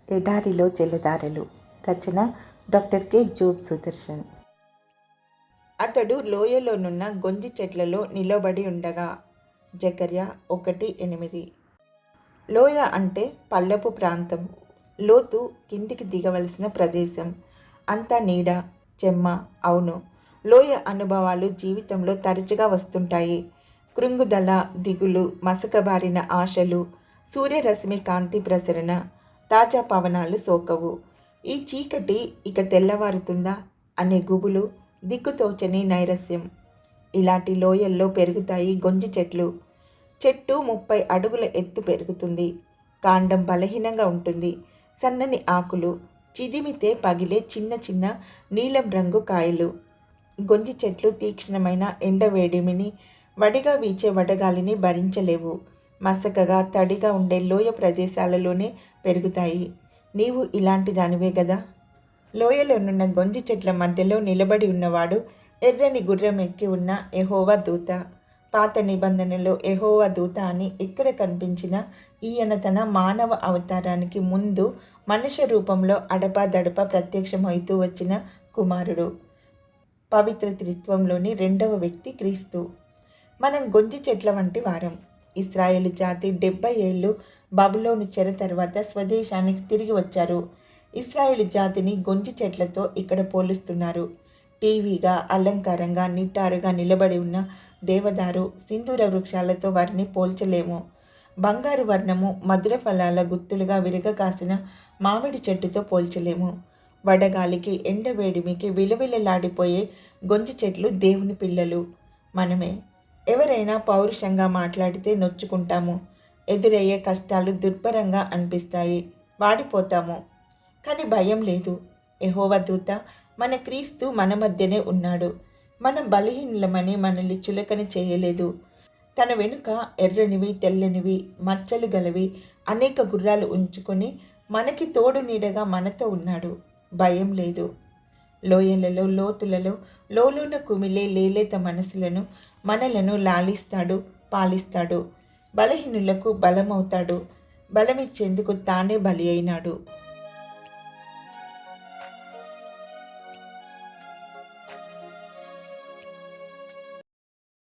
ఎడారిలో జలధారలు. రచన doctor K. Job Sudarshan. అతడు లోయలోనున్న గొంజి చెట్లలో నిలబడి ఉండగా. జకర్యా 1:8. లోయ అంటే పల్లపు ప్రాంతం, లోతు, కిందికి దిగవలసిన ప్రదేశం. అంతా నీడ, చెమ్మ. అవును, లోయ అనుభవాలు జీవితంలో తరచుగా వస్తుంటాయి. కృంగుదల, దిగులు, మసకబారిన ఆశలు, సూర్యరశ్మి కాంతి ప్రసరణ, తాజా పవనాలు సోకవు. ఈ చీకటి ఇక తెల్లవారుతుందా అనే గుబులు, దిక్కుతోచని నైరస్యం. ఇలాంటి లోయల్లో పెరుగుతాయి గొంజి చెట్లు. చెట్టు 30 అడుగుల ఎత్తు పెరుగుతుంది. కాండం బలహీనంగా ఉంటుంది. సన్నని ఆకులు, చిదిమితే పగిలే చిన్న చిన్న నీలం రంగు కాయలు. గొంజి చెట్లు తీక్షణమైన ఎండవేడిమిని, వడిగా వీచే వడగాలిని భరించలేవు. మసకగా, తడిగా ఉండే లోయ ప్రదేశాలలోనే పెరుగుతాయి. నీవు ఇలాంటి దానివే గదా. లోయలోనున్న గొంజి చెట్ల మధ్యలో నిలబడి ఉన్నవాడు ఎర్రని గుర్రం ఎక్కి ఉన్న యెహోవా దూత. పాత నిబంధనలో యెహోవా దూత అని ఎక్కడ కనిపించినా ఈయన తన మానవ అవతారానికి ముందు మనుష్య రూపంలో అడపాదడపా ప్రత్యక్షమవుతూ వచ్చిన కుమారుడు. పవిత్ర త్రిత్వంలోని 2వ వ్యక్తి క్రీస్తు. మనం గొంజి చెట్ల వంటి వారం. ఇశ్రాయేలు జాతి 70 ఏళ్ళు బబులోను చెర తర్వాత స్వదేశానికి తిరిగి వచ్చారు. ఇశ్రాయేలు జాతిని గొంజి చెట్లతో ఇక్కడ పోలుస్తున్నారు. టీవీగా, అలంకారంగా, నిట్టారుగా నిలబడి ఉన్న దేవదారు, సింధూర వృక్షాలతో వారిని పోల్చలేము. బంగారు వర్ణము, మధుర ఫలాల గుత్తులుగా విరగకాసిన మామిడి చెట్టుతో పోల్చలేము. వడగాలికి, ఎండవేడిమికి విలవిలలాడిపోయే గొంజి చెట్లు దేవుని పిల్లలు. మనమే. ఎవరైనా పౌరుషంగా మాట్లాడితే నొచ్చుకుంటాము. ఎదురయ్యే కష్టాలు దుర్భరంగా అనిపిస్తాయి. వాడిపోతాము. కానీ భయం లేదు. యెహోవా దూత, మన క్రీస్తు మన మధ్యనే ఉన్నాడు. మనం బలహీనులమని మనల్ని చులకన చేయలేదు. తన వెనుక ఎర్రనివి, తెల్లనివి, మచ్చలు గలవి అనేక గుర్రాలు ఉంచుకొని మనకి తోడు నీడగా మనతో ఉన్నాడు. భయం లేదు. లోయలలో, లోతులలో, లోలోన కుమిలే లేలేత మనసులను, మనలను లాలిస్తాడు, పాలిస్తాడు. బలహీనులకు బలమవుతాడు. బలమిచ్చేందుకు తానే బలి అయినాడు.